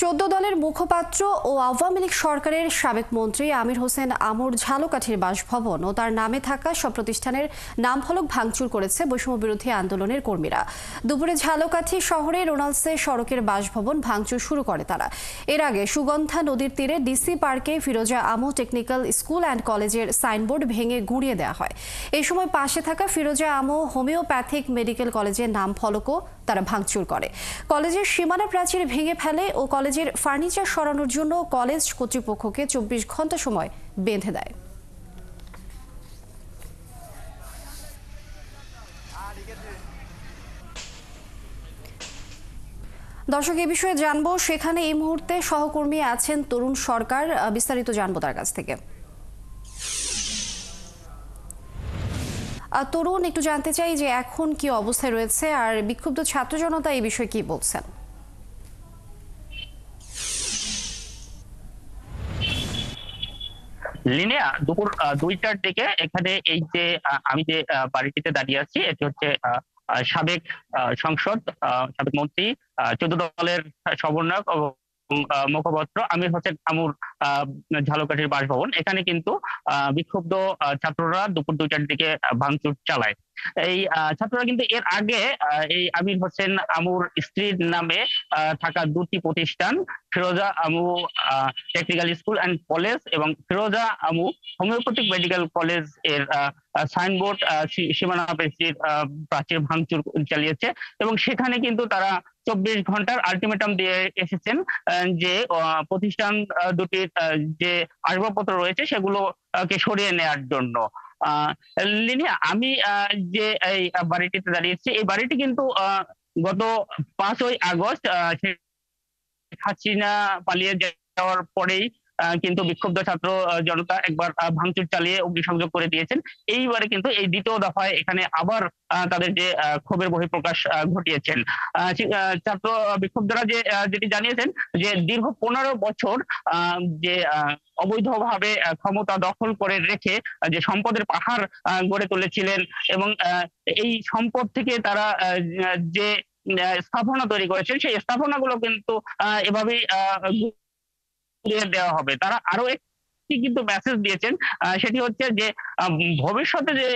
14 দলের মুখপাত্র ও আওয়ামী লীগ সরকারের সাবেক মন্ত্রী আমির হোসেন আমর ঝালকাঠির বাসভবন ও তার নামে থাকা সব প্রতিষ্ঠানের নামফলক ভাঙচুর করেছে বৈষম্য বিরোধী আন্দোলনের কর্মীরা। দুপুরে ঝালকাঠি শহরে রোনালসে সড়কের বাসভবন ভাঙচুর শুরু করে তারা। এর আগে সুগন্ধা নদীর তীরে ডিসি পার্কে ফিরোজা আমু টেকনিক্যাল স্কুল অ্যান্ড কলেজের সাইনবোর্ড ভেঙে গুঁড়িয়ে দেওয়া হয়। এই সময় পাশে থাকা ফিরোজা আমু হোমিওপ্যাথিক মেডিকেল কলেজের নামফলকও তারা ভাঙচুর করে। কলেজের সীমানা প্রাচীর ভেঙে ফেলে ও কলেজের ফার্নিচার সরানোর জন্য কলেজ কর্তৃপক্ষকে 24 ঘন্টা সময় বেঁধে দেয়। দর্শক, এই বিষয়ে জানবো, সেখানে এই মুহূর্তে সহকর্মী আছেন তরুণ সরকার, বিস্তারিত জানবো তার কাছ থেকে। তরুণ, একটু জানতে চাই যে এখন কি অবস্থায় রয়েছে আর বিক্ষুব্ধ ছাত্র জনতা এই বিষয়ে কি বলছেন? লিনিয়া দুপুর 2টার দিকে এখানে এই যে আমি যে বাড়িটিতে দাঁড়িয়ে আছি, এটি হচ্ছে সাবেক সংসদ, সাবেক মন্ত্রী, 14 দলের সমন্বয়ক এবং মুখপাত্র আমির হোসেন আমুর ঝালকাঠির বাসভবন। এখানে কিন্তু বিক্ষুব্ধ ছাত্ররা দুপুর 2টার দিকে ভাঙচুর চালায়। এই ছাত্ররা কিন্তু এর আগে এই আমির হোসেন আমুর স্ত্রীর নামে থাকা দুটি প্রতিষ্ঠান, ফিরোজা আমু টেকনিক্যাল স্কুল অ্যান্ড কলেজ এবং ফিরোজা আমু হোমিওপ্যাথিক মেডিকেল কলেজ এর সাইনবোর্ড, সীমানা প্রাচীর ভাঙচুর চালিয়েছে এবং সেখানে কিন্তু তারা 24 ঘন্টার আলটিমেটাম দিয়ে এসেছেন যে প্রতিষ্ঠান দুটির যে আসবাবপত্র রয়েছে সেগুলোকে সরিয়ে নেওয়ার জন্য। লিনিয়া, আমি যে এই বাড়িটিতে দাঁড়িয়েছি, এই বাড়িটি কিন্তু গত 5ই আগস্ট শেখ হাসিনা পালিয়ে যাওয়ার পরেই কিন্তু বিক্ষুব্ধ ছাত্র জনতা একবার ভাঙচুর চালিয়ে অগ্নিসংযোগ করে দিয়েছেন। এইবারে কিন্তু এই দ্বিতীয় দফায় এখানে আবার তাদের যে ক্ষোভের বহিঃপ্রকাশ ঘটিয়েছেন। ছাত্র বিক্ষুব্ধরা যেটি জানিয়েছেন যে দীর্ঘ 15 বছর যে অবৈধভাবে ক্ষমতা দখল করে রেখে যে সম্পদের পাহাড় গড়ে তুলেছিলেন এবং এই সম্পদ থেকে তারা যে স্থাপনা তৈরি করেছেন, সেই স্থাপনাগুলো কিন্তু এভাবেই দেওয়া হবে। তারা আরো একটি কিন্তু মেসেজ দিয়েছেন, সেটি হচ্ছে যে ভবিষ্যতে যে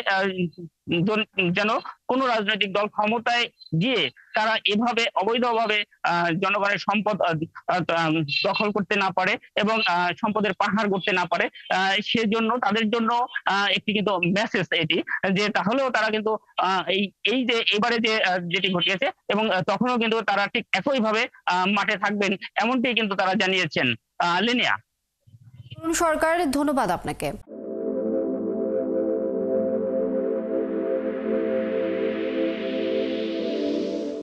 যেন কোন রাজনৈতিক দল ক্ষমতায় গিয়ে তারা এভাবে অবৈধভাবে জনগণের সম্পদ দখল করতে না পারে এবং সম্পদের পাহাড় গড়তে না পারে, সেজন্য তাদের জন্য একটি কিন্তু মেসেজ এটি, যে তাহলেও তারা কিন্তু এই যে এবারে যেটি ঘটিয়েছে এবং তখনও কিন্তু তারা ঠিক একইভাবে মাঠে থাকবেন, এমনটি কিন্তু তারা জানিয়েছেন। লিনিয়া। তরুণ সরকার, ধন্যবাদ আপনাকে।